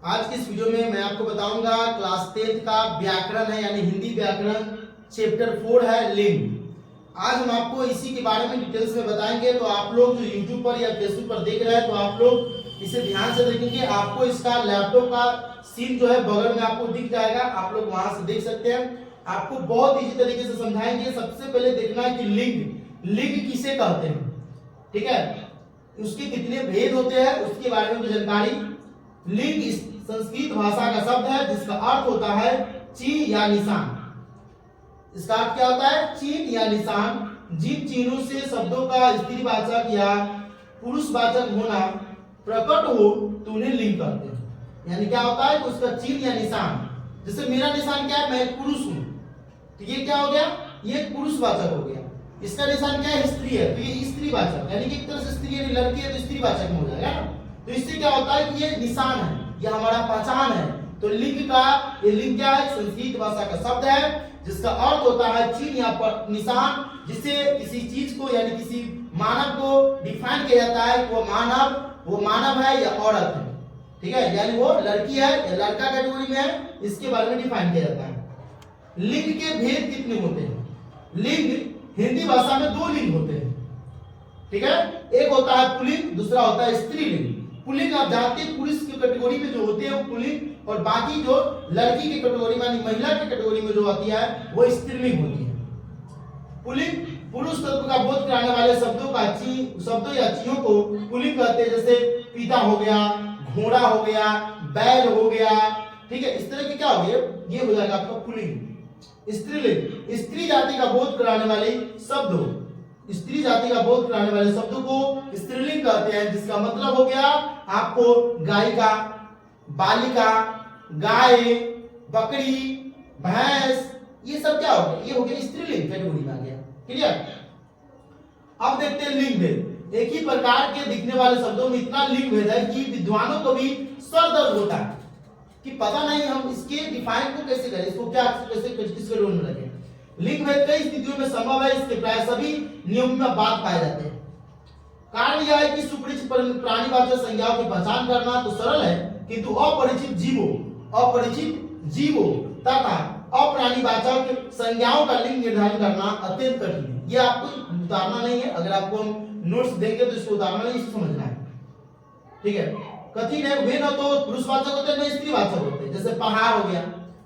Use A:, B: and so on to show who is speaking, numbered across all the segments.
A: आज की इस वीडियो में मैं आपको बताऊंगा क्लास 10th का व्याकरण है यानी हिंदी व्याकरण चैप्टर 4 है लिंग। आज हम आपको इसी के बारे में डिटेल्स में बताएंगे। तो आप लोग जो YouTube पर या Facebook पर देख रहे हैं तो आप लोग इसे ध्यान से देखेंगे। आपको इसका लैपटॉप का सीन जो है बगल में आपको दिख जाएगा, आप लोग वहां से देख सकते हैं। आपको बहुत इजी तरीके से समझाएंगे। सबसे पहले देखना है कि लिंग किसे कहते हैं, ठीक है, उसके कितने भेद होते हैं उसके बारे में जानकारी। लिंग संस्कृत भाषा का शब्द है जिसका अर्थ होता है चिन्ह या निशान। इसका अर्थ क्या होता है? चिन्ह या निशान। जिन चिन्हों से शब्दों का स्त्रीवाचक या पुरुषवाचक होना प्रकट हो तो उन्हें लिंग कहते हैं। यानी क्या होता है कि उसका चिन्ह या निशान, जैसे मेरा निशान क्या है, मैं एक पुरुष हूं तो ये क्या हो गया, ये एक पुरुषवाचक हो गया। इसका निशान क्या है, स्त्री है तो ये स्त्रीवाचक, यानी कि एक तरह से स्त्री यानी लड़की है तो स्त्रीवाचक में हो जाएगा ना। तो इससे क्या होता है कि ये निशान है, ये हमारा पहचान है। तो लिंग क्या है? संस्कृत भाषा का शब्द है जिसका अर्थ होता है चिन्ह या निशान, जिसे किसी चीज को यानी किसी मानव को डिफाइन किया जाता है। वो मानव है या औरत है, ठीक है, यानी वो लड़की है या लड़का कैटेगरी में है, इसके बारे में डिफाइन किया जाता है। लिंग के भेद कितने होते हैं? लिंग हिंदी भाषा में दो लिंग होते हैं, ठीक है। एक होता है पुल्लिंग, दूसरा होता है स्त्रीलिंग। पुल्लिंग आप जानते हैं पुरुष की कैटेगरी में जो होते हैं वो पुल्लिंग, और बाकी जो लड़की की कैटेगरी में यानी महिला की कैटेगरी में जो आती है वो स्त्रीलिंग होती है। पुल्लिंग पुरुष तत्व का बोध कराने वाले शब्दों या चीजों को पुल्लिंग कहते हैं। जैसे पिता हो गया, घोड़ा हो गया, बैल हो गया, ठीक है, इस तरह के क्या हो गया, ये हो जाएगा आपका पुल्लिंग। स्त्रीलिंग स्त्री जाति का बोध कराने वाले स्त्री जाति का बोध कराने वाले शब्दों को स्त्रीलिंग कहते हैं, जिसका मतलब हो गया आपको गायिका, बालिका, गाय, बकरी, भैंस, ये सब क्या हो गया, ये हो गया स्त्रीलिंग कैटेगरी में आ गया। क्लियर? अब देखते हैं लिंग भेद। एक ही प्रकार के दिखने वाले शब्दों में इतना लिंग भेद है कि विद्वानों को भी सर दर्द होता है कि पता नहीं हम इसके डिफाइन को कैसे करें, इसको क्या कैसे किसके रोल में रखें। लिंग भेद कई स्थितियों में संभव है, इसके प्राय सभी नियमों में बात पाए जाते हैं। कारण यह है कि सुपरिचित प्राणीवाचक संज्ञाओं की पहचान करना तो सरल है, किंतु अपरिचित जीवों तथा अप्राणीवाचक संज्ञाओं का लिंग निर्धारण करना अत्यंत कठिन है। ये आपको उतारना नहीं है, अगर आपको हम नोट्स देंगे तो इसको उतारना नहीं, इसको समझना है, ठीक है। कठिन है, वे न तो पुरुषवाचक होते हैं न स्त्रीवाचक होते हैं। जैसे पहाड़ हो गया,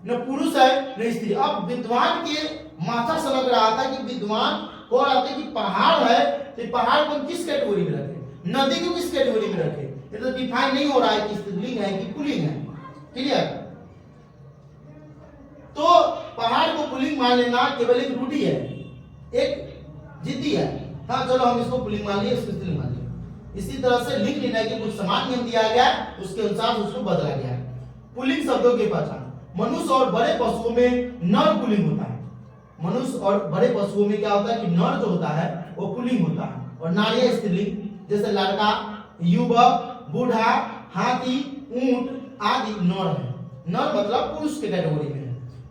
A: न पुरुष है न स्त्री। अब विद्वान के माथा से लग रहा था कि विद्वान को रहा था कि पहाड़ है तो पहाड़ को किस कैटेगरी में रखे, नदी को किस कैटेगरी में रखे, ये तो डिफाइन नहीं हो रहा है कि स्त्रीलिंग है कि पुल्लिंग है। क्लियर? तो पहाड़ को पुल्लिंग मान लेना केवल एक रूढ़ी है, एक जिद्दी है। हाँ चलो हम इसको पुल्लिंग मान लिए, इसको स्त्रीलिंग मान लिए। इसी तरह से लिंग निर्णय के कुछ समान नियम दिया गया, उसके अनुसार उसको बदला गया। पुल्लिंग शब्दों की पहचान। मनुष्य और बड़े पशुओं में नर पुल्लिंग होता है। मनुष्य और बड़े पशुओं में क्या होता है कि नर जो होता है वो पुल्लिंग होता है, और नारी स्त्रीलिंग। जैसे लड़का, युवक, बूढ़ा, हाथी, ऊंट आदि नर है। नर मतलब पुरुष के कैटेगरी में है।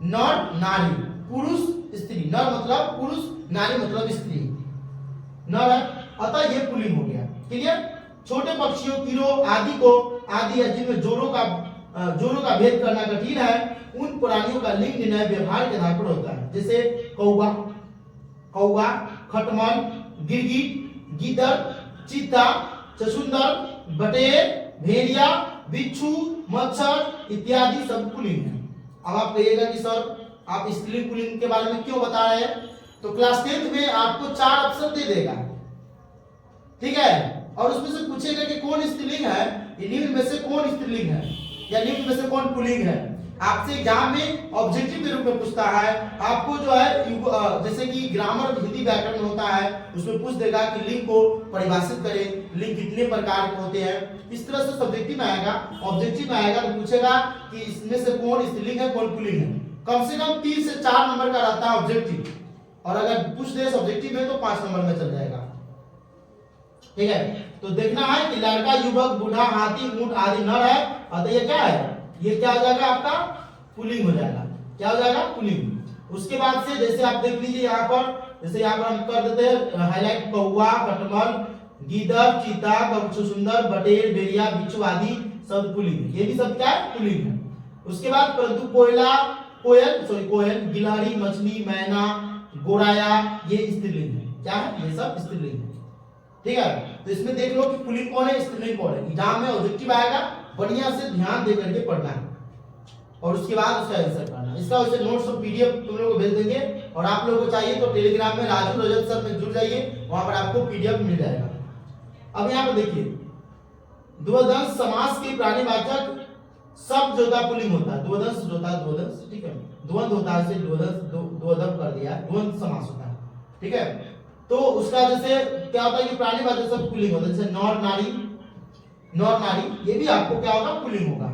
A: नर नारी, पुरुष स्त्री। नर मतलब पुरुष, नारी मतलब स्त्री, नर है, अतः ये पुल्लिंग हो गया। क्लियर? छोटे पक्षियों, कीड़ों आदि जिनमें जोरों का भेद करना कठिन है, उन प्राणियों का लिंग निर्णय व्यवहार के आधार पर होता है। जैसे कौवा, खटमल, गिरगिट, गीदड़, चीता, चुसंदर, बटेर, भेड़िया, बिच्छू, मच्छर इत्यादि सब पुल्लिंग है। अब आप कहिएगा कि सर आप स्त्रीलिंग पुल्लिंग के बारे में क्यों बता रहे हैं? तो क्लास 10th में आपको 4 ऑप्शन दे देगा, ठीक है, और उसमें से पूछेगा कि कौन स्त्रीलिंग है, निम्न में से कौन स्त्रीलिंग है या निम्न में से कौन पुल्लिंग है। आपसे एग्जाम में ऑब्जेक्टिव के रूप में पूछता है। आपको जो है जैसे कि ग्रामर हिंदी व्याकरण होता है उसमें पूछ देगा कि लिंग को परिभाषित करें, लिंग कितने प्रकार के होते हैं। इस तरह से सब्जेक्टिव में आएगा, ऑब्जेक्टिव में आएगा तो पूछेगा कि इसमें से कौन स्त्रीलिंग है कौन पुल्लिंग है। कम से कम 3 से 4 नंबर का रहता है ऑब्जेक्टिव, और अगर पूछ दे सब्जेक्टिव में तो 5 नंबर में चल जाएगा, ठीक है। तो देखना है कि लड़का, युवक, बूढ़ा, हाथी, ऊंट आदि नर है, अतः ये क्या है, ये क्या हो जाएगा आपका पुल्लिंग हो जाएगा। क्या हो जाएगा? पुल्लिंग। उसके बाद से जैसे आप देख लीजिए यहाँ पर, जैसे यहाँ पर हम कर देते हैं हाईलाइट, कौवा, खटमल, गीदड़, चीता, चुसंदर, बटेर, भेड़िया, बिच्छू आदि शब्द पुलिंग है, ये भी शब्द क्या है, पुलिंग है। उसके बाद परंतु कोयला, कोयल, गिलहरी, मछली, मैना, गोराया, ये स्त्रीलिंग है। क्या है, ये सब स्त्रीलिंग है। ठीक है, तो इसमें देख लो कि पुलिंग कौन है, स्त्रीलिंग कौन है। एग्जाम में ऑब्जेक्टिव आएगा, बढ़िया से ध्यान दे करके पढ़ना है और उसके बाद उसका आंसर करना। इसका वैसे नोट्स और पीडीएफ तुम लोगों को भेज देंगे और आप लोगों को चाहिए तो टेलीग्राम में राजू रजत सर में जुड़ जाइए, वहां पर आपको पीडीएफ मिल जाएगा। अब यहाँ पर देखिए, द्वंद्व समास के प्राणीवाचक शब्द जो होता पुलिंग होता है, द्वंद्व जो होता है, द्वंद्व, ठीक है, द्वंद्व होता है, इसे द्वंद्व कर दिया, द्वंद्व समास होता है। ठीक है, तो उसका जैसे क्या होता है कि प्राणीवाचक शब्द पुलिंग होता है, जैसे नर नारी, ये भी आपको क्या होगा, पुलिंग होगा।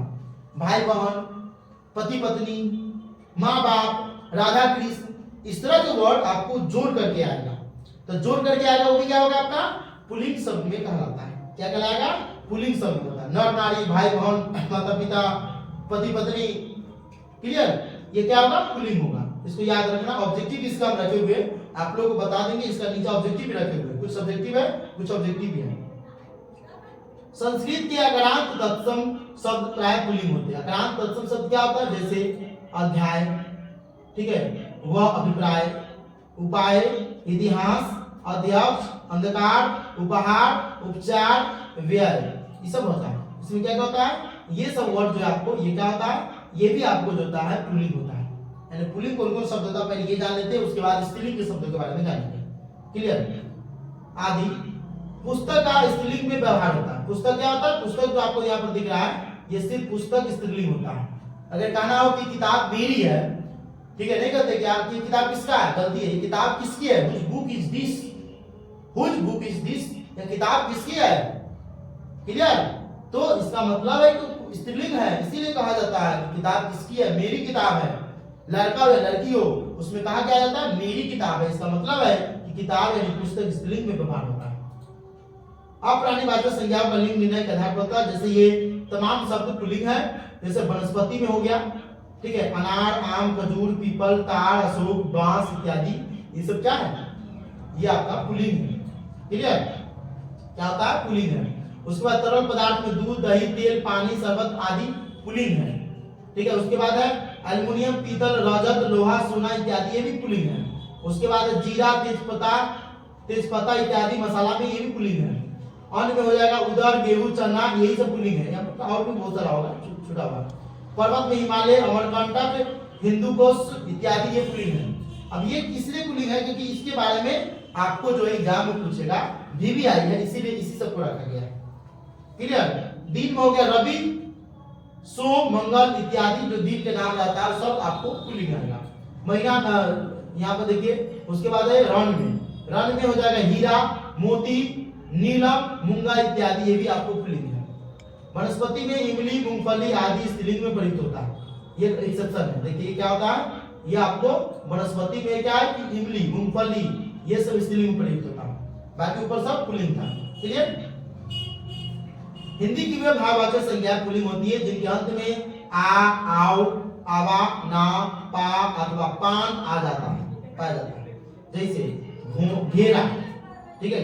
A: भाई बहन, पति पत्नी, माँ बाप, राधा कृष्ण, इस तरह के वर्ड आपको जोड़ करके आएगा। तो जोड़ करके आएगा वो भी क्या होगा, आपका पुलिंग शब्द में कहलाता है। क्या कहलाएगा, पुलिंग शब्द होता है। नर नारी, भाई बहन, माता पिता, पति पत्नी, क्लियर, ये क्या होगा, पुलिंग होगा। इसको याद रखना। ऑब्जेक्टिव इसका हम रखे हुए, आप लोगों को बता देंगे, इसका नीचे ऑब्जेक्टिव भी रखे हुए, कुछ सब्जेक्टिव है, कुछ ऑब्जेक्टिव भी है। संस्कृत के अकरांत तत्सम शब्द प्राय पुलिंग होते हैं। अकरांत तत्सम शब्द क्या होता है, जैसे अध्याय, ठीक है, वह, अभिप्राय, उपाय, इतिहास, अध्यक्ष, अंधकार, उपहार, उपचार, व्यय, ये सब होता है। इसमें क्या होता है, ये सब वर्ड जो है आपको, ये क्या होता है, ये भी आपको जो होता है पुलिंग होता है। यानी पुलिंग कौन कौन शब्द होता है पहले ये जान लेते हैं, उसके बाद स्त्रीलिंग के शब्दों के बारे में जानेंगे। क्लियर। आदि, पुस्तक का स्त्रीलिंग में व्यवहार होता है। पुस्तक क्या होता है, पुस्तक जो आपको यहाँ पर दिख रहा है, ये सिर्फ पुस्तक स्त्रीलिंग होता है। अगर कहना हो कि किताब मेरी है, ठीक है, नहीं कहते क्या कि किताब किसका है, गलती है, ये किताब किसकी है, which book is this, which book is this, ये किताब किसकी है। क्लियर। तो इसका मतलब है कि स्त्रीलिंग है, इसीलिए कहा जाता है कि किताब किसकी है, मेरी किताब है। लड़का हो या लड़की हो, उसमें कहा क्या जाता है, मेरी किताब है। इसका मतलब है कि किताब यानी पुस्तक स्त्रीलिंग में व्यवहार होता है। अब प्राणीवाचक संज्ञा का लिंग निर्णय के आधार पर होता है। जैसे ये तमाम शब्द पुल्लिंग है, जैसे वनस्पति में हो गया, ठीक है, अनार, आम, खजूर, पीपल, ताड़, अशोक, बांस इत्यादि, ये सब क्या है, ये आपका पुल्लिंग है। क्लियर। क्या होता है, पुल्लिंग है। उसके बाद तरल पदार्थ में दूध, दही, तेल, पानी, शरबत आदि पुल्लिंग है। ठीक है। उसके बाद है एल्युमिनियम, पीतल, रजत, लोहा, सोना इत्यादि, ये भी पुल्लिंग है। उसके बाद है जीरा, तेजपत्ता इत्यादि मसाला में, ये भी पुल्लिंग है। अन्न में हो जाएगा उदर, गेहूं, चना, यही सब पुल्लिंग है। यहाँ पर और भी बहुत सारा होगा छोटा हुआ। पर्वत में हिमालय, अमरकंटक, हिंदुकुश इत्यादि, ये पुल्लिंग है। अब ये किसलिए पुल्लिंग है, क्योंकि इसके बारे में आपको जो एग्जाम में पूछेगा, भी आई है, इसीलिए इसी सबको रखा गया है। क्लियर। दिन में हो गया रवि, सोम, मंगल इत्यादि, जो दिन के नाम रहता है सब आपको पुल्लिंग आएगा। महीना यहाँ पर देखिए। उसके बाद है रण में हो जाएगा हीरा, मोती, नीलम, मूंगा इत्यादि, ये भी आपको पुल्लिंग है। वनस्पति में इमली, मूंगफली आदि स्त्रीलिंग में प्रयुक्त होता है। ये एक्सेप्शन है। देखिए क्या होता है, ये आपको वनस्पति में क्या है कि इमली, मूंगफली, ये सब स्त्रीलिंग में प्रयुक्त होता है। बाकी ऊपर सब पुल्लिंग था। क्लियर। हिंदी की वे भाववाचक संज्ञाएं पुल्लिंग होती है जिनके अंत में आ, आओ, आवा, ना, पा अथवा पान आ जाता है, पाया जाता है। जैसे घेरा, ठीक है,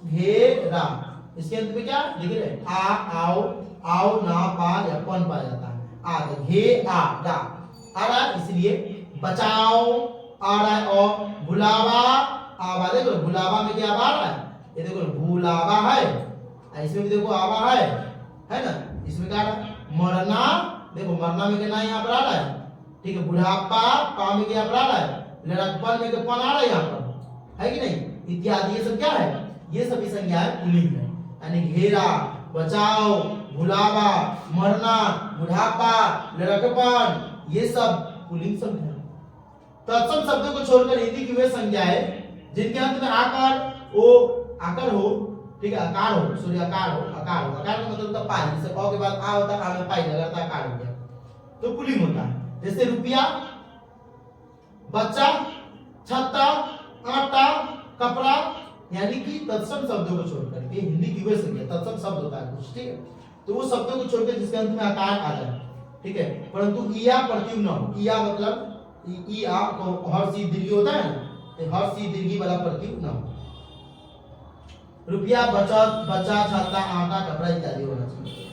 A: घेरा, इसके अंत में क्या लिख रहे हैं, आ, आओ, ना, पा या पन पाया जाता है। आ तो घे आ रहा है, इसलिए बचाओ आ रहा है। और भुलावा, आवा, देखो भुलावा में क्या आ रहा है, ये देखो भुलावा है, इसमें भी देखो आवा है ना। इसमें क्या रहा है, मरना, देखो मरना में क्या यहाँ पर आ रहा है, ठीक है। बुढ़ापा, पा में क्या आ रहा है, लड़कपन में पन आ रहा है यहाँ पर, है कि नहीं, इत्यादि, ये सब क्या है, ये सभी संज्ञाएं पुल्लिंग है। यानी घेरा, बचाओ, भुलावा, मरना, बुढ़ापा, लड़कपन, ये सब पुल्लिंग शब्द है। तत्सम शब्दों को छोड़कर हिंदी की वे संज्ञाएं जिनके अंत में आकार हो, ठीक है, आकार हो का मतलब होता पाई, जैसे क के बाद आ होता है, आ में पाई लगाता आकार हो गया तो पुल्लिंग होता है। जैसे रुपया, बच्चा, छत्ता, आटा, कपड़ा, यानी कि तत्सम शब्दों को छोड़कर के हिंदी की वे संज्ञा, तत्सम शब्द होता है कुछ, ठीक है, तो वो शब्दों को छोड़कर जिसके अंत में आकार आ जाए, ठीक है, परंतु ईया प्रतियु न हो। ईया मतलब ई आ को हर सी दीर्घी होता है ना, तो हर सी दीर्घी वाला प्रतियु न हो। रुपया, बच्चा, छत्ता, आटा, कपड़ा इत्यादि होना चाहिए।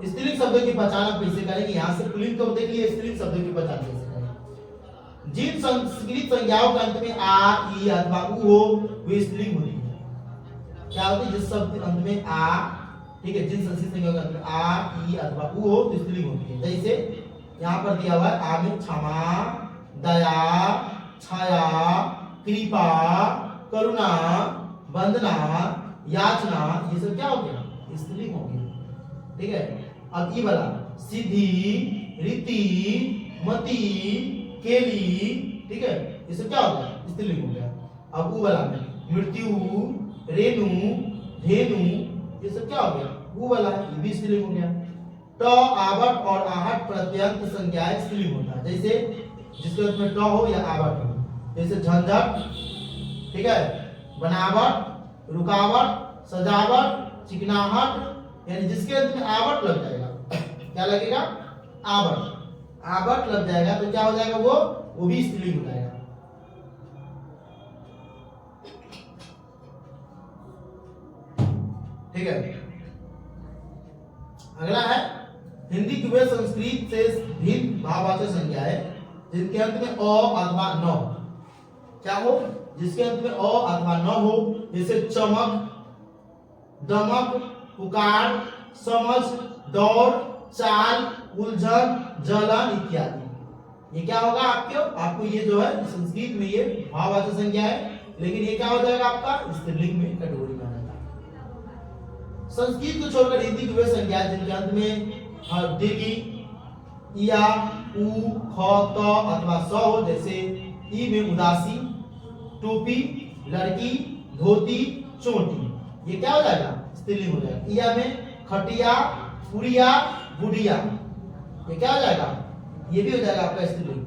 A: स्त्रीलिंग शब्दों की पहचान आप कैसे करेंगे? यहाँ से पुल्लिंग को देख लिए, स्त्रीलिंग शब्दों की पहचान कैसे करेंगे? जिन संस्कृत संज्ञाओं के अंत में आ, ई अथवा उ हो वे स्त्रीलिंग होती है। क्या होती है? जिस शब्द के अंत में आ, ठीक है, जिन संस्कृत संज्ञाओं के अंत में आ, ई अथवा उ हो तो स्त्रीलिंग होती है। जैसे यहाँ पर दिया हुआ है आ में क्षमा, दया, छाया, कृपा, करुणा, वंदना, याचना, ये सब क्या हो गया? स्त्रीलिंग हो गया। ठीक है, अब ई वाला सिद्धि, रीति, मति, केली, ठीक है, ये सब क्या हो गया? स्त्रीलिंग हो गया। अब उ वाला में मृत्यु, रेणु, धेनु, ये सब क्या हो गया? उ वाला है, ये भी स्त्रीलिंग हो गया। ट, आवट और आहट प्रत्यंत संज्ञाएं स्त्रीलिंग होता है। जैसे जिसके अंत में ट हो या आवट हो, जैसे झंझट, ठीक है, बनावट, रुकावट, सजावट, चिकनाहट, यानी जिसके अंत में आवट लग जाएगा, क्या लगेगा? आवट, आवट लग जाएगा तो क्या हो जाएगा? वो भी स्त्रीलिंग हो जाएगा। ठीक है, अगला है हिंदी की वे संस्कृत से भिन्न भाववाचक संज्ञाएं जिनके अंत में अ अथवा न हो। क्या हो? जिसके अंत में अ अथवा न हो, जैसे चमक, दमक, पुकार, समझ, दौड़, चाल, उलझन, जलन इत्यादि। ये क्या होगा आपको ये जो है संस्कृत में ये भाववाचक संज्ञा है, लेकिन ये क्या हो जाएगा आपका? स्त्रीलिंग में कैटेगरी में आ जाता है। संस्कृत को छोड़कर हिंदी की वे संज्ञाएं जिनके अंत में दीर्घी, या, उ, ख, त अथवा स हो, जैसे ई में उदासी, टोपी, लड़की, धोती, चोटी, ये क्या हो जाएगा? स्त्रीलिंग हो जाएगा। इया में खटिया, पुड़िया, बुढ़िया, ये क्या हो जाएगा? ये भी हो जाएगा आपका स्त्रीलिंग।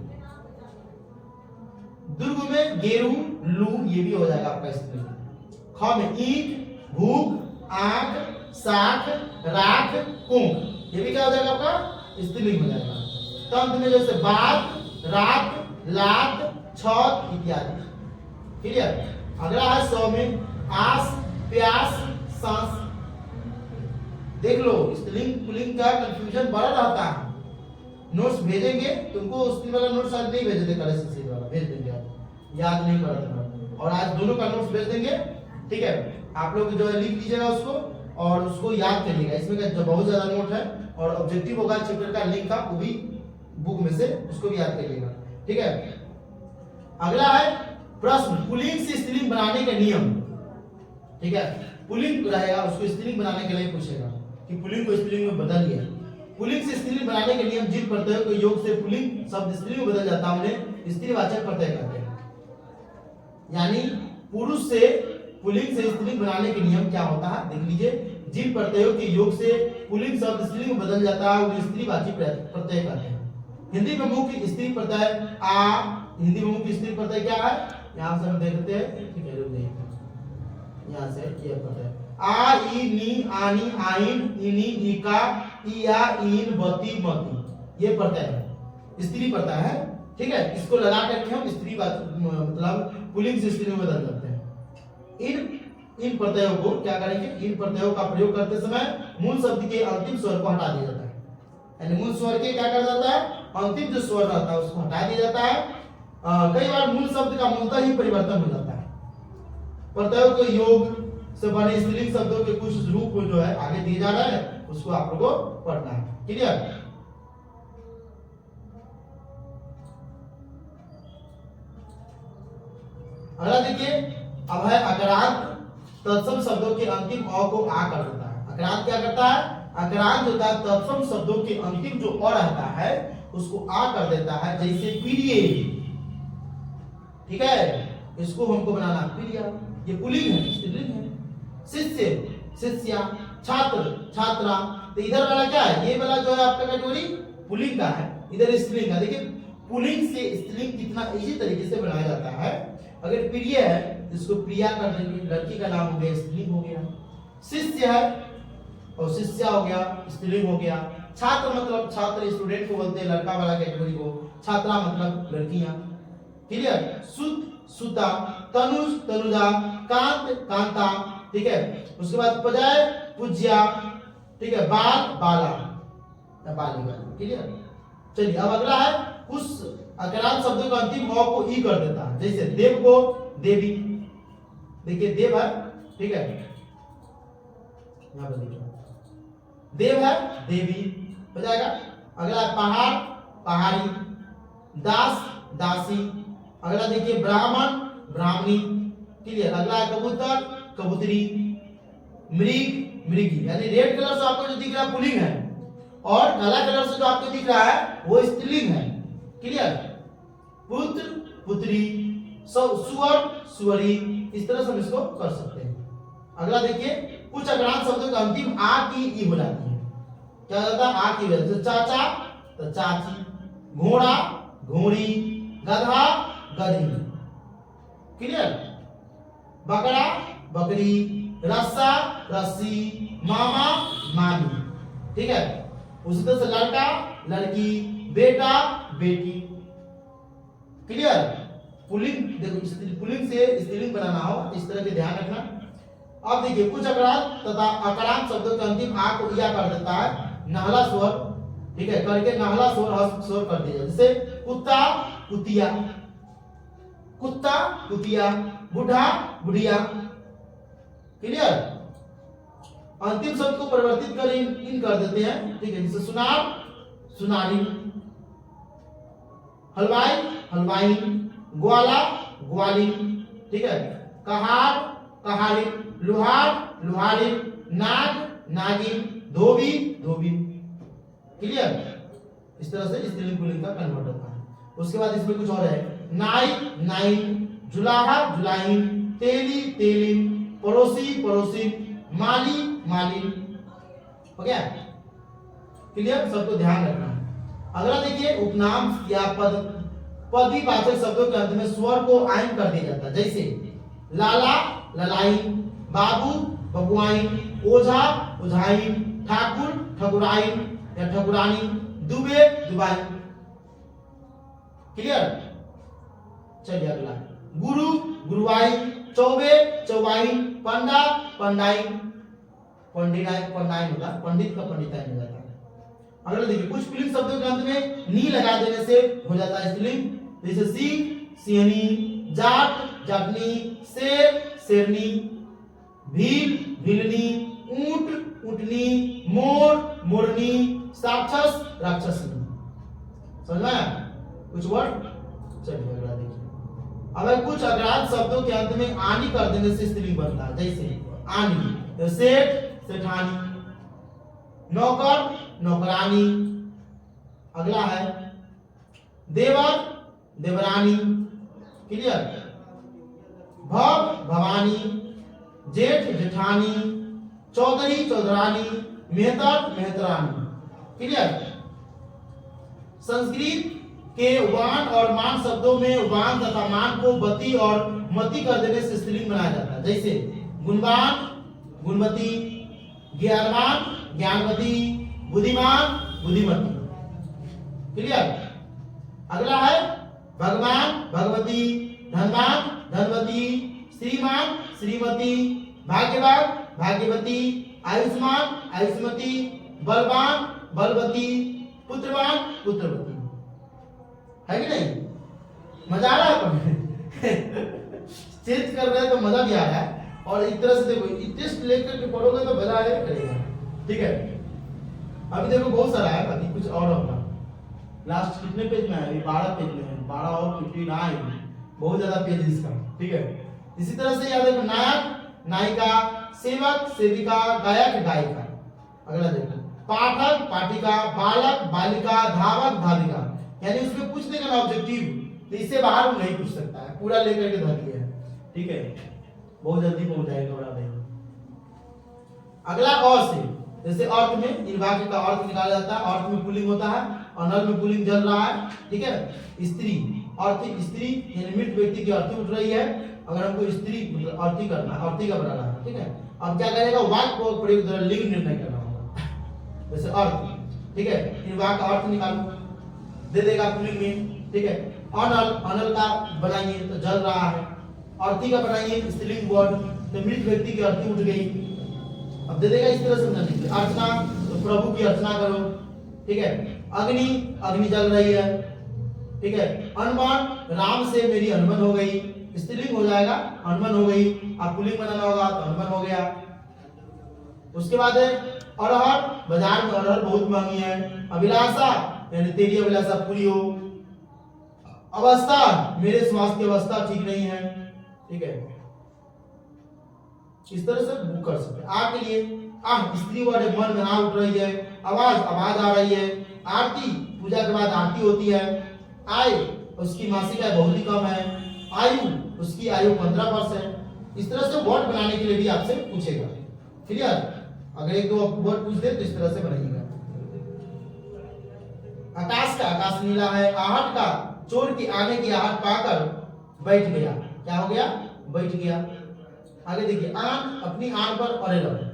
A: दुर्ग में गेरू, लू, ये भी हो जाएगा आपका स्त्रीलिंग। ख में ईंट, भूख, आंख, साख, राख, कुंख, ये भी क्या हो जाएगा आपका? स्त्रीलिंग हो जाएगा। तंत में जैसे बात, रात, लात, छत इत्यादि। क्लियर? अगला है सौ में आस, प्यास, सांस। देख लो, स्त्रीलिंग पुल्लिंग का कंफ्यूजन बड़ा रहता है। नोट्स भेजेंगे तुमको, उसकी वाला नोट्स आज नहीं भेजे थे, कल से वाला भेज देंगे, आप याद नहीं कर रहा, और आज दोनों का नोट्स भेज देंगे। ठीक है, आप लोग जो है लिख लीजिएगा उसको और उसको याद करिएगा। इसमें का बहुत ज्यादा नोट है और ऑब्जेक्टिव होगा चैप्टर का लिंक का, वो भी बुक में से, उसको भी याद करिएगा। ठीक है, अगला है प्रश्न पुल्लिंग से स्त्रीलिंग बनाने के नियम। ठीक है, पुल्लिंग रहेगा उसको स्त्रीलिंग बनाने के लिए पूछेगा कि पुल्लिंग को स्त्रीलिंग में बदलिए। पुल्लिंग से स्त्रीलिंग बनाने के नियम जिन प्रत्ययों के योग से पुल्लिंग शब्द स्त्रीलिंग में बदल जाता है उन्हें स्त्रीवाचक प्रत्यय कहते हैं। यानी पुरुष से पुल्लिंग से स्त्रीलिंग बनाने के नियम क्या होता है देख लीजिए। जिन प्रत्ययों के योग से पुल्लिंग शब्द स्त्रीलिंग में बदल जाता है उन्हें स्त्रीवाची प्रत्यय कहते हैं। हिंदी में मुख्य स्त्री प्रत्यय आ, हिंदी में मुख्य स्त्री प्रत्यय क्या है? यहाँ से हम देखते हैं, ठीक है, यहाँ से ये प्रत्यय आ, ई, नी, आनी, आइन, इनी, इका, इया, इन, बती, मती, ये प्रत्यय है, स्त्री प्रत्यय है। ठीक है, इसको लगा करके हम स्त्री मतलब पुल्लिंग से स्त्री में बदल जाते हैं। इन प्रत्ययों को क्या करेंगे? इन प्रत्ययों का प्रयोग करते समय मूल शब्द के अंतिम स्वर को हटा दिया जाता है। यानी मूल स्वर के क्या कर जाता है? अंतिम जो स्वर रहता है उसको हटा दिया जाता है। कई बार मूल शब्द का मूलतः ही परिवर्तन हो जाता है। प्रत्ययों के योग से बने स्त्रीलिंग शब्दों के कुछ रूप जो है आगे दिए जा रहा है, उसको आप लोगों को पढ़ना है। क्लियर? अगला देखिए, अब है अकरांत। तत्सम शब्दों के अंतिम अ को आ कर देता है। अकरांत क्या करता है? अकरांत होता है तत्सम शब्दों के अंतिम जो अ रहता है उसको आ कर देता है। जैसे प्रिय, ठीक है, इसको हमको बनाना प्रिया, ये पुल्लिंग है, स्त्रीलिंग है। शिष्य, शिष्या, छात्र, छात्रा। तो इधर वाला क्या है? ये वाला जो है आपका कैटेगरी पुल्लिंग का है, इधर स्त्रीलिंग का। देखिए पुल्लिंग से स्त्रीलिंग कितना इजी तरीके से बनाया जाता है। अगर प्रिय है इसको प्रिया कर देंगे, लड़की का नाम हो गया, स्त्रीलिंग हो गया। शिष्य है और शिष्या हो गया, स्त्रीलिंग हो गया। छात्र मतलब छात्र, स्टूडेंट को बोलते हैं, लड़का वाला कैटेगरी को। छात्रा मतलब लड़कियां। क्लियर? सुत, सुता, तनुज, तनुजा, कांत, कांता। ठीक है, उसके बाद पजय, पूज्या, ठीक है, बाल, बाला। बालिका। क्लियर। चलिए अब अगला है कुछ अकरांत शब्दों का अंतिम अ को ई कर देता है, जैसे देव को देवी। देखिए देव है, ठीक है, यहाँ पर देखिए देव है देवी हो जाएगा। अगला है पहाड़ पहाड़ी, दास दासी। अगला देखिए ब्राह्मण ब्राह्मणी। क्लियर। अगला है कबूतर कबूतरी, मृग मृगी। यानी रेड कलर से आपको जो दिख रहा है पुल्लिंग है और काला कलर से जो आपको दिख रहा है वो स्त्रीलिंग है। क्लियर। पुत्र पुत्री, सुअर सुअरी, इस तरह से हम इसको कर सकते हैं। अगला देखिए कुछ अकरांत शब्दों का अंतिम आ की ई हो जाती है। क्या हो जाता है? आ की वजह से चाचा तो चाची, घोड़ा घोड़ी, गधा गधी। क्लियर। बकरा बकरी, रस्सा रस्सी, मामा मामी। ठीक है। उसी तरह से लड़का लड़की, बेटा बेटी। क्लियर। पुल्लिंग देखो पुल्लिंग से स्त्रीलिंग बनाना हो इस तरह के ध्यान रखना। अब देखिए कुछ अकरांत तथा अकरांत शब्दों के अंतिम आ को या कर देता है नहला स्वर। ठीक है, करके नहला स्वर हस्व स्वर कर दिया, जैसे कुत्ता कुतिया, कुत्ता कुतिया, बुढ़ा बुढ़िया। क्लियर। अंतिम शब्द को परिवर्तित कर इन कर देते हैं। ठीक है, जैसे सुनार सुनारी, हलवाई हलवाई, ग्वाला ग्वाली। ठीक है। कहार कहारी, लुहार लुहारी, नाग नागिन, धोबी धोबी। क्लियर। इस तरह से स्त्रीलिंग पुल्लिंग का कन्वर्ट होता है। उसके बाद इसमें कुछ और है, नाई नाइन, जुलाहा जुलाइन, तेली तेलिन, पड़ोसी पड़ोसी, माली मालिन। हो गया। क्लियर। सबको ध्यान रखना है। अगला देखिए उपनाम या पदवीवाचक शब्दों के अंत में स्वर को आयन कर दिया जाता है, जैसे लाला ललाई, बाबू बबुआइन, ओझा ओझाइन, ठाकुर ठकुराइन या ठकुरानी, दुबे दुबाई। क्लियर। चलिए अगला गुरु गुरुवाई, चौबे चौबाइन, पंडा पंडाइन, पंडिताइन पंडाइन होता है, पंडित का पंडिताइन हो जाता है। अगला देखिए कुछ पुल्लिंग शब्दों के अंत में नी लगा देने से हो जाता है स्त्रीलिंग, जैसे सिंह सिंहनी, जाट जाटनी, शेर शेरनी, भील भीलनी, ऊंट ऊंटनी, मोर मोरनी, राक्षस राक्षसनी। समझ में आया कुछ वर्ड? चलिए अगला देखिए। अगर कुछ अकरांत शब्दों के अंत में आनी कर देने से स्त्रीलिंग बनता है, जैसे आनी, सेठ सेठानी, नौकर नौकरानी। अगला है देवर देवरानी। क्लियर। भव भवानी, जेठ जेठानी, चौधरी चौधरानी, मेहतर मेहतरानी। क्लियर। संस्कृत के वान और मान शब्दों में वान तथा मान को बती और मती कर देने से स्त्रीलिंग बनाया जाता है, जैसे गुणवान गुणवती, ज्ञानवान ज्ञानवती, बुद्धिमान बुद्धिमती। क्लियर। अगला है भगवान भगवती, धनवान धनवती, श्रीमान श्रीमती, भाग्यवान भाग्यवती, आयुष्मान आयुष्मती, बलवान बलवती, पुत्रवान पुत्रवती। है कि नहीं? मजा आ रहा है पढ़ने चेंज कर रहे हैं तो मजा भी आ रहा है। और इस तरह से देखो टेस्ट लेकर के पढ़ोगे तो मजा आएगा करेगा। ठीक है। अभी देखो बहुत सारा है, अभी कुछ और होगा। लास्ट कितने पेज में है? अभी 12 पेज में है, 12 और 59, बहुत ज्यादा पेज इसका। ठीक है। इसी तरह से याद रखो नायक नायिका, सेवक सेविका, गायक गायिका। अगला देखो पाठक पाठिका, बालक बालिका, धावक धाविका। यानी उसमें पूछ देगा ना ऑब्जेक्टिव, तो इससे बाहर वो नहीं पूछ सकता है, पूरा लेकर के धर लिया है। ठीक है, बहुत जल्दी पहुंच जाएगा बड़ा नहीं। अगला और से, जैसे अर्थ में इन वाक्य का अर्थ निकाला जाता है, अर्थ में पुल्लिंग होता है और नर में पुल्लिंग चल रहा है। ठीक है। स्त्री अर्थ, स्त्री यानी मृत व्यक्ति की अर्थी उठ रही है। अगर हमको स्त्री मतलब अर्थी करना है, अर्थी का बनाना है। ठीक है। अब क्या करेगा, वाक्य प्रयोग द्वारा लिंग निर्णय करना होगा। जैसे अर्थ, ठीक है, इन वाक्य का अर्थ निकालो, दे देगा पुल्लिंग में। ठीक है। अनल, अनल का बनाइए तो जल रहा है। अर्थी का बनाइए स्त्रीलिंग वर्ड, तो मृत व्यक्ति की अर्थी उठ गई। अब दे देगा इस तरह से समझाने के लिए। अर्चना तो प्रभु की अर्चना करो। ठीक है। अग्नि, अग्नि जल रही है, ठीक है। अनबन, राम से मेरी अनबन हो गई, स्त्रीलिंग हो जाएगा, अनबन हो गई। आप पुल्लिंग बनाना होगा तो अनबन हो गया। उसके बाद है अरहर, बाजार में अरहर बहुत महंगी है। अभिलाषा यानी तेरी अभिलाषा पूरी हो। अवस्था, मेरे स्वास्थ्य की अवस्था ठीक नहीं है, ठीक है। इस तरह से बुक कर सकते हैं। आ के लिए आह, स्त्री वर्ड है, मन में आ उठ रही है। आवाज, आवाज आ रही है। आरती, पूजा के बाद आरती होती है। आय, उसकी मासिक आय बहुत ही कम है। आयु, उसकी आयु 15 वर्ष है। इस तरह से वर्ड बनाने के लिए भी आपसे पूछेगा। क्लियर? अगर एक दो वर्ड पूछ दे तो इस तरह से बनाइएगा। आकाश का, आकाश नीला है। आहट का, चोर की आने की आहट पाकर बैठ गया। क्या हो गया? बैठ गया। आगे देखिए, आन, अपनी आन पर अड़े रहो।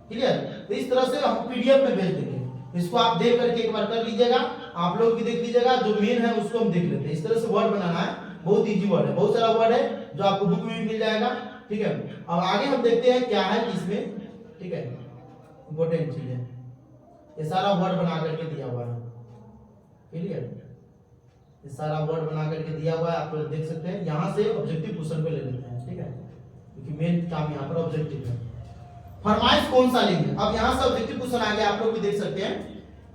A: क्लियर? तो इस तरह से हम पीडीएफ में भेज देंगे। इसको आप देख करके एक बार कर लीजिएगा, आप लोग भी देख लीजिएगा। जो मेन है उसको हम देख लेते हैं। इस तरह से वर्ड बनाना है, बहुत इजी वर्ड है, बहुत सारा वर्ड है जो आपको बुक में भी मिल जाएगा, ठीक है। अब आगे हम देखते हैं क्या है इसमें, ठीक है। इंपॉर्टेंट चीज है, ये सारा वर्ड बना करके दिया हुआ है। क्लियर? ये सारा वर्ड बना करके दिया हुआ है, आप लोग देख सकते हैं। यहाँ से ऑब्जेक्टिव क्वेश्चन पे ले लेते हैं, ठीक है, क्योंकि मेन काम यहाँ पर ऑब्जेक्टिव है। फरमाइश कौन सा लेंगे? अब यहाँ से ऑब्जेक्टिव क्वेश्चन आ गया, आप लोग भी देख सकते हैं।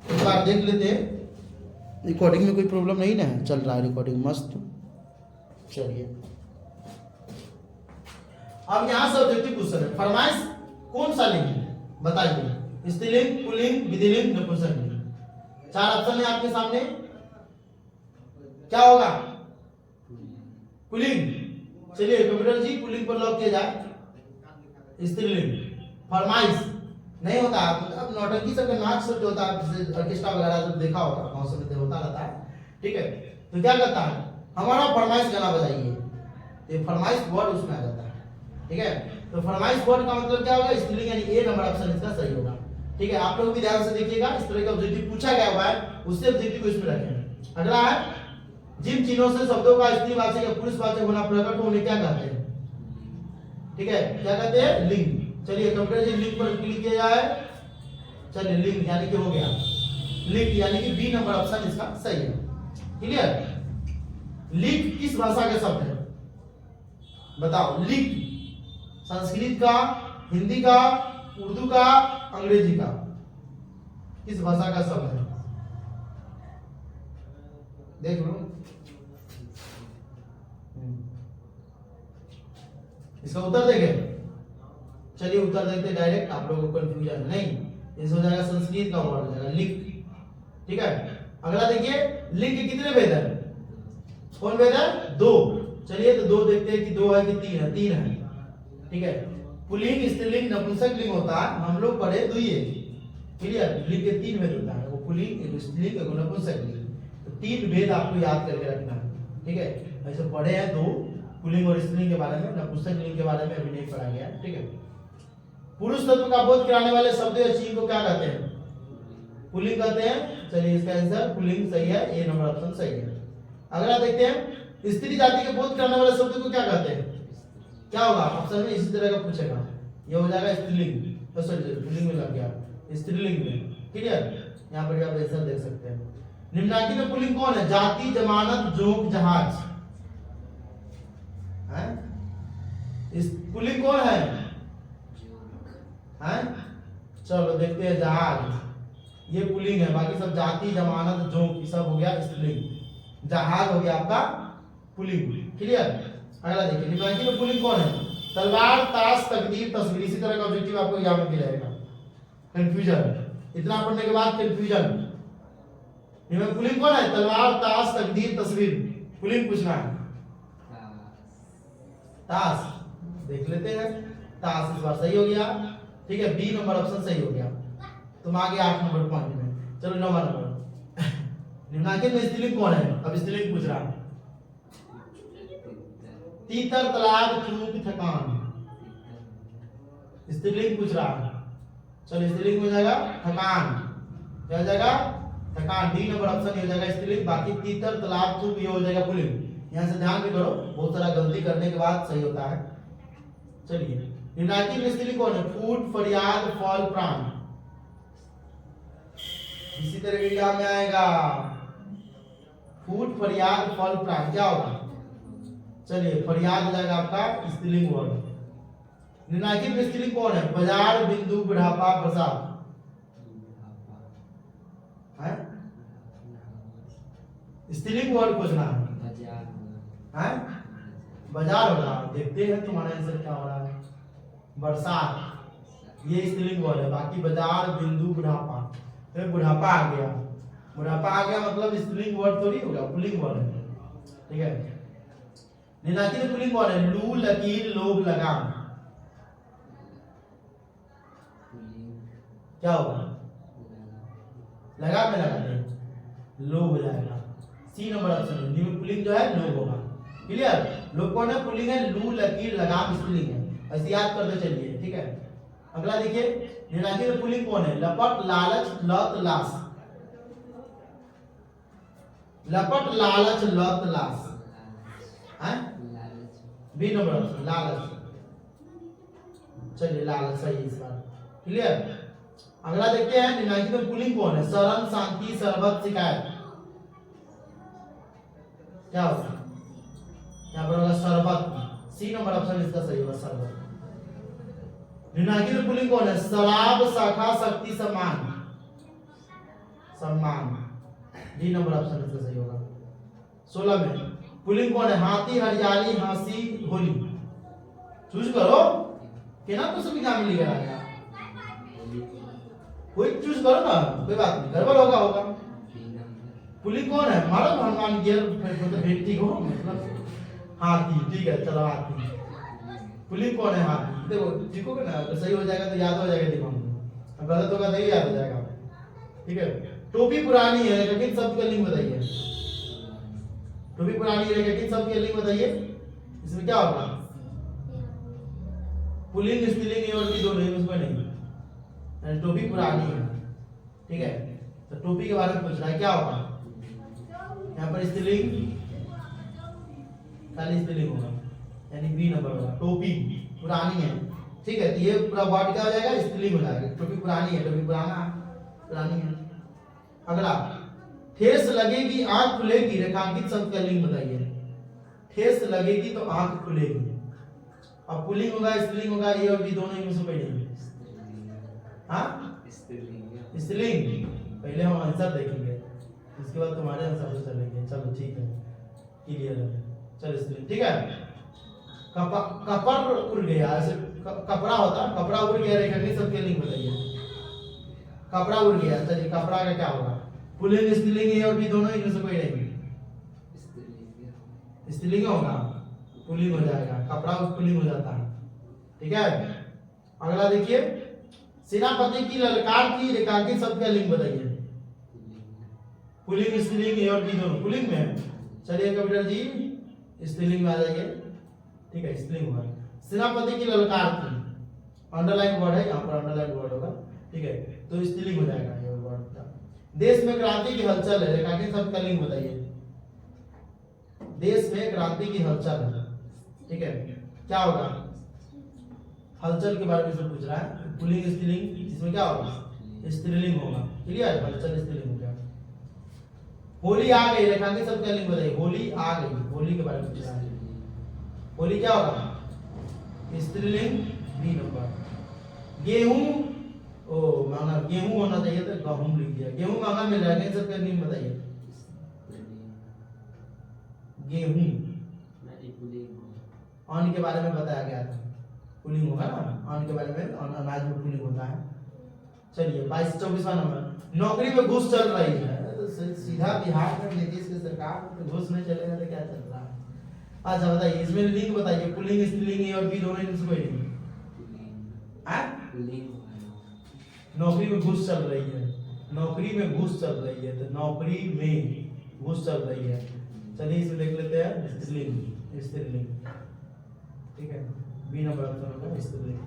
A: एक बार देख लेते हैं। रिकॉर्डिंग में कोई प्रॉब्लम नहीं ना है? चल रहा है रिकॉर्डिंग मस्त। चलिए, अब यहाँ से ऑब्जेक्टिव क्वेश्चन है, फरमाइश कौन सा लेंगे बताइए। स्त्रीलिंग, पुल्लिंग, विधिलिंग, नपुंसकलिंग। 4 ऑप्शन है आपके सामने, क्या होगा? पुल्लिंग। चलिए कंप्यूटर जी पुल्लिंग पर लॉक किया जाए। स्त्रीलिंग, फरमाइश नहीं होता। अब नौटंकी सब नाच सब जो होता है, ऑर्केस्ट्रा वगैरह जो देखा होगा मौसम में होता रहता है, ठीक है। तो क्या करता है, हमारा फरमाइश गाना बजाइए, तो फरमाइश वर्ड उसमें आ जाता है, ठीक है। तो फरमाइश वर्ड का मतलब क्या होगा? स्त्रीलिंग, यानी ए नंबर ऑप्शन इसका सही होगा, ठीक है। आप लोग भी ध्यान से देखिएगा, इस तरह का ऑब्जेक्टिव पूछा गया हुआ है, उससे ऑब्जेक्टिव को इसमें रखें। अगला है, जिन चिन्हों से शब्दों का स्त्रीवाचक या पुरुषवाचक होना प्रकट हो उन्हें क्या कहते हैं? ठीक है, क्या कहते हैं? लिंग। चलिए कंप्यूटर जी लिंग पर क्लिक किया जाए। चलिए लिंग यानी कि हो गया, लिंग यानी कि बी नंबर ऑप्शन इसका सही है। क्लियर? लिंग किस भाषा का शब्द है बताओ? लिंग संस्कृत का, हिंदी का, उर्दू का, अंग्रेजी का, किस भाषा का शब्द है? देख लो, इसका उत्तर देंगे। चलिए उत्तर देखते डायरेक्ट, आप लोगों को कंफ्यूजन नहीं। इस हो जाएगा संस्कृत का वर्ड हो जाएगा लिंग, ठीक है। अगला देखिए, लिंग के कितने भेद है? कौन भेद है? 2। चलिए तो 2 देखते हैं कि 2 है कि 3 है। 3 है, ठीक है। पुल्लिंग, स्त्रीलिंग, नपुंसकलिंग होता है, हम लोग पढ़े दुइये। क्लियर? लिंग के 3 भेद होता है, वो पुल्लिंग, एक स्त्रीलिंग, एक नपुंसकलिंग। तो 3 भेद आपको याद करके रखना है, ठीक है। ऐसे पढ़े हैं 2, पुल्लिंग और स्त्रीलिंग के बारे में, नपुंसकलिंग के बारे में अभी नहीं पढ़ा गया, ठीक है। पुरुष तत्व का बोध कराने वाले शब्द या चीज को क्या कहते हैं? पुल्लिंग कहते हैं। चलिए इसका आंसर पुल्लिंग सही है, ए नंबर ऑप्शन सही है। अगला देखते हैं, स्त्री जाति के बोध कराने वाले शब्द को क्या कहते हैं? क्या होगा ऑप्शन में? इसी तरह का पूछेगा, ये हो जाएगा स्त्रीलिंग। सॉरी पुल्लिंग में लग गया, स्त्रीलिंग में। क्लियर? यहाँ पर आप आंसर देख सकते हैं। निम्नलिखित में पुल्लिंग कौन है? जाति, जमानत, जोक, जहाज। है इस पुल्लिंग कौन है? हैं? चलो देखते हैं, जहाज ये पुल्लिंग है, बाकी सब जाति, जमानत, जोक ये सब हो गया स्त्रीलिंग। जहाज हो गया आपका पुल्लिंग। क्लियर? अगला देखिए, निम्नलिखित में पुल्लिंग कौन है? तलवार, ताश, तकदीर, तस्वीर। इसी तरह का ऑब्जेक्टिव आपको एग्जाम में मिलेगा। कंफ्यूजन, इतना पढ़ने के बाद कंफ्यूजन। इनमें पुल्लिंग कौन है? तलवार, ताश, तकदीर, तस्वीर। पुल्लिंग पूछना है, ताश। देख लेते हैं, ताश इस बार सही हो गया, ठीक है। बी नंबर ऑप्शन सही हो गया। तुम आ गए 8 नंबर पॉइंट में। चलो 9 नंबर, निम्नलिखित में स्त्रीलिंग कौन है? अब स्त्रीलिंग पूछ रहा है। तीतर, तलाक, चूक, थकान। स्त्रीलिंग पूछ रहा है। चलो स्त्रीलिंग हो जाएगा थकान। क्या हो जाएगा? थकान। डी नंबर ऑप्शन हो जाएगा स्त्रीलिंग। बाकी तीतर, तलाक, चूक ये हो जाएगा पुल्लिंग। यहाँ से ध्यान भी करो, बहुत सारा गलती करने के बाद सही होता है। चलिए निम्नलिखित में स्त्रीलिंग कौन है? फूट, फरियाद, फल, प्राण। इसी तरह के एग्जाम में आएगा फूट, फरियाद, फल, प्राण, क्या होगा? चलिए फरियाद हो जाएगा आपका स्त्रीलिंग वर्ड। निम्नलिखित में स्त्रीलिंग कौन है? बाजार, बिंदु, बुढ़ापा, प्रसाद है। स्त्रीलिंग वर्ड खोजना है। बाजार होगा, देखते हैं तुम्हारा आंसर क्या हो रहा है। बरसात ये स्त्रीलिंग वर्ड है। बाकी बाजार, बिंदु, बुढ़ापा, तो बुढ़ापा आ गया। बुढ़ापा आ गया मतलब स्त्रीलिंग वर्ड थोड़ी होगा, पुल्लिंग वर्ड है। ठीक है, निम्नलिखित पुल्लिंग वर्ड है लू, लकीर, लोभ, लगाम, क्या होगा? लगाम में लगा दे, लोभ हो जाएगा। सी नंबर ऑप्शन है। निम्न पुल्लिंग जो है लोभ होगा। क्लियर? लोभ कौन है? पुल्लिंग है। लू, लकीर, लगाम स्त्रीलिंग है। ऐसे याद करते चलिए। ठीक है, अगला देखिए निम्नलिखित पुल्लिंग कौन है? लपट, लालच, लत, लाश, लपट, लालच, लत, लाश है। बी नंबर ऑप्शन लालच। चलिए लालच सही है इस बार। क्लियर? अगला देखते हैं निम्नलिखित पुल्लिंग कौन है? शरण, शांति, शरबत, शिकायत, क्या होगा? यहाँ पर होगा शरबत। सी नंबर ऑप्शन इसका सही होगा, शरबत। निम्नलिखित पुल्लिंग कौन है? शराब, शाखा, शक्ति, सम्मान, सम्मान। डी नंबर ऑप्शन इसका सही होगा। 16 में पुल्लिंग कौन है? हाथी, हरियाली, हंसी, होली। चूज करो कि ना तो सभी नाम लिखा आएगा। कोई चूज करो ना, कोई बात नहीं, गड़बड़ होगा। पुल्लिंग कौन है? मारो हनुमान गियर भेंटी को मतलब हाथी। ठीक है, चलो हाथी। पुल्लिंग कौन है? हाथी। देखो लिखोगे ना तो सही हो जाएगा, तो याद हो जाएगा दिमाग में। गलत होगा नहीं याद हो जाएगा। ठीक है, टोपी पुरानी है लेकिन शब्द का लिंग बताइए। टोपी पुरानी है लेकिन शब्द का लिंग बताइए। इसमें क्या होगा? पुल्लिंग, स्त्रीलिंग और भी दोनों है, उसमें नहीं। टोपी पुरानी है। ठीक है, तो टोपी के बारे में पूछ रहा है, क्या होगा? यहाँ पर स्त्रीलिंग, खाली स्त्रीलिंग होगा, यानी बी नंबर होगा। टोपी पुरानी है। ठीक है, तो ये पूरा वर्ड क्या हो जाएगा? स्त्रीलिंग हो जाएगा। टोपी पुरानी है, टोपी पुरानी है। अगला ठेस लगेगी, आंख खुलेगी, रेखांकित शब्द का लिंग बताइए। ठेस लगेगी तो आंख खुलेगी। अब पुल्लिंग होगा, स्त्रीलिंग होगा, ये और बी दोनों ही में से पहले स्त्रीलिंग। पहले हम आंसर देखेंगे, उसके बाद तुम्हारे आंसर से चलेंगे। चलो ठीक है, क्लियर है। चलो स्त्रीलिंग। ठीक है, कपर उड़ गया, ऐसे कपड़ा होता, कपड़ा उड़ गया, रेखांकित शब्द के लिंग बताइए। कपड़ा उड़ गया, चलिए कपड़ा का क्या होगा? पुल्लिंग, स्त्रीलिंग, ये और बी दोनों ही में से कोई नहीं। स्त्रीलिंग होगा, पुल्लिंग हो जाएगा। कपड़ा पुल्लिंग हो जाता है। ठीक है, अगला देखिए सेनापति की ललकार की रेखांकित शब्द का लिंग बताइए। पुल्लिंग, स्त्रीलिंग, ए और बी दोनों पुल्लिंग में है। चलिए कंप्यूटर जी स्त्रीलिंग में आ जाइए। ठीक है, स्त्रीलिंग होगा। सेनापति की ललकार की, अंडरलाइन वर्ड है, यहाँ पर अंडरलाइन वर्ड होगा। ठीक है, तो स्त्रीलिंग हो जाएगा ये वर्ड का। देश में क्रांति की हलचल है, रेखांकित शब्द का लिंग बताइए। देश में क्रांति की हलचल है। ठीक है, क्या होगा? हलचल के बारे में से पूछ रहा है। पुल्लिंग, स्त्रीलिंग, इसमें क्या होगा? स्त्रीलिंग होगा। क्लियर? हलचल स्त्रीलिंग हो गया। होली आ गई, रेखांकित शब्द का लिंग बताइए। होली आ गई, होली के बारे में पूछ रहा है। होली क्या होगा? स्त्रीलिंग, बी नंबर। गेहूं, ओ महंगा, गेहूं होना चाहिए था, गेहूं लिख दिया। गेहूं महंगा मिल रहा है, रेखांकित शब्द का लिंग बताइए। गेहूं, अन्न के बारे में बताया गया था, पुल्लिंग होगा ना, अन्न के बारे में, अनाज में पुल्लिंग होता है। चलिए 22-24वां नंबर। नौकरी में घूस चल रही है, तो सीधा बिहार में नीतीश की सरकार तो घूस नहीं चलेगा तो क्या चल रहा है? अच्छा बताइए, इसमें लिंग बताइए। पुल्लिंग, स्त्रीलिंग, ए और बी दोनों में से कोई नहीं। नौकरी में घूस चल रही है, नौकरी में घूस चल रही है, तो नौकरी में घूस चल रही है। चलिए इसमें देख लेते हैं स्त्रीलिंग, स्त्रीलिंग। ठीक है, बी नंबर ऑप्शन होगा स्त्रीलिंग।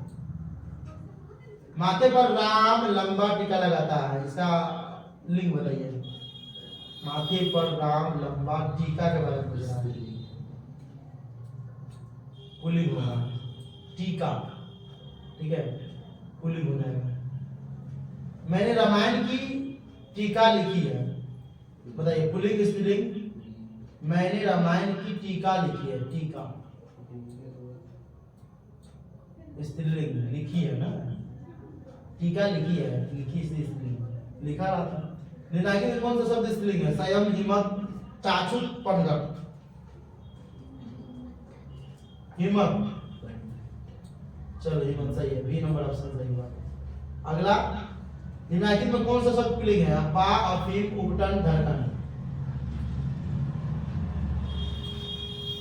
A: माथे पर राम लंबा टीका लगाता है, इसका लिंग बताइए। माथे पर राम लंबा टीका के बारे में पूछ रहा है। पुल्लिंग होगा, टीका। ठीक है, पुल्लिंग हो जाएगा। मैंने रामायण की टीका लिखी है। बताइए पुल्लिंग स्त्रीलिंग, मैंने रामायण की टीका लिखी है। टीका स्त्रीलिंग लिखी है ना, टीका लिखी है, लिखी स्त्रीलिंग लिखा रहा था। निनायकी में कौन सा शब्द स्त्रीलिंग है? संयम, हिम्मत, चाचू, पनघट। हिम्मत, चलो हिम्मत सही है, बी नंबर ऑप्शन सही हुआ। अगला, निम्नलिखित में कौन सा शब्द पुल्लिंग है? अफा, अफीम, उबटन, धड़कन।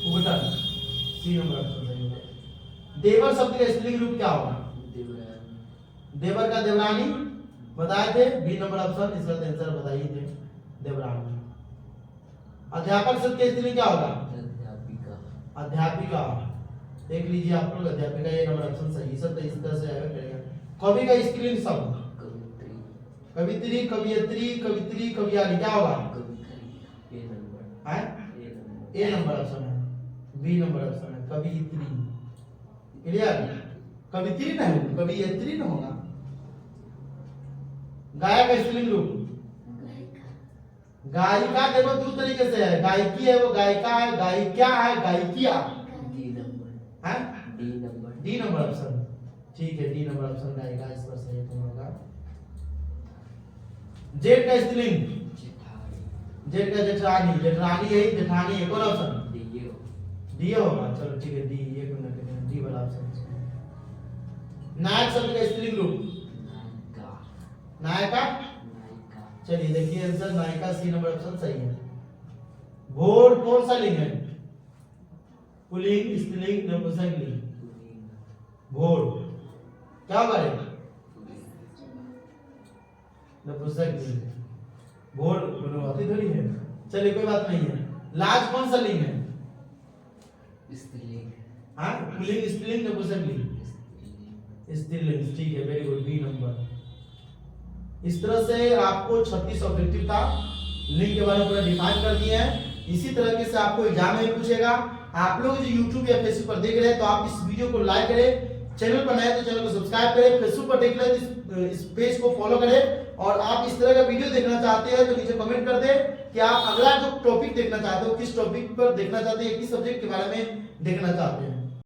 A: उबटन, सी नंबर ऑप्शन सही होगा। देवर शब्द का स्त्रीलिंग रूप क्या होगा? देवर का देवरानी बताए थे, बी नंबर ऑप्शन, इसका आंसर बताइए थे, देवरानी। अध्यापक शब्द का स्त्रीलिंग क्या होगा? अध्यापिका। अध्यापिका, देख लीजिए आप लोग, अध्यापिका ये नंबर ऑप्शन सही, सब इस तरह से आएगा करेगा। कवि का स्त्रीलिंग शब्द? कवित्री, कवियत्री, कवित्री, कवियाली, क्या होगा? ए नंबर है, ए नंबर ऑप्शन है, बी नंबर ऑप्शन है, कवियत्री। क्लियर? कवित्री ना होगा, कवियत्री ना होगा। गायक का स्त्रीलिंग रूप? गायिका देखो दो तरीके से है, गायकी है वो गायिका है, गायिका है गायकिया है, डी नंबर ऑप्शन। ठीक है, डी नंबर ऑप्शन गायिका इस पर सही होगा। जेठ का स्त्रीलिंग? जेठ का जेठानी, जेठानी है, जेठानी है, कौन ऑप्शन? डी होगा। चलो ठीक है, डी, एक मिनट, डी वाला ऑप्शन। नायक शब्द का स्त्रीलिंग रूप? नायका। चलिए देखिए आंसर नायिका, सी नंबर ऑप्शन सही है। भोर कौन सा लिंग है? पुल्लिंग, स्त्रीलिंग, नपुंसकलिंग? भोर क्या होगा रे? नपुंसकलिंग। भोर गुणवती थोड़ी है। चलिए कोई बात नहीं है। लाज कौन सा लिंग है?
B: स्त्रीलिंग।
A: हाँ, पुल्लिंग, स्त्रीलिंग, नपुंसकलिंग? स्त्रीलिंग। ठीक है, वेरी गुड, बी नंबर। इस तरह से आपको 36 ऑब्जेक्टिव था, लिंग के बारे में पूरा डिफाइन कर दिए हैं। इसी तरीके से आपको एग्जाम में पूछेगा। आप लोग जो YouTube या फेसबुक पर देख रहे हैं तो आप इस वीडियो को लाइक करें, चैनल पर नए तो चैनल को सब्सक्राइब करें, फेसबुक पर देख रहे हैं तो इस पेज को फॉलो करें। और आप इस तरह का वीडियो देखना चाहते हैं तो नीचे कमेंट कर दें कि आप अगला जो टॉपिक देखना चाहते हो, किस टॉपिक पर देखना चाहते हैं, किस सब्जेक्ट के बारे में देखना चाहते हैं।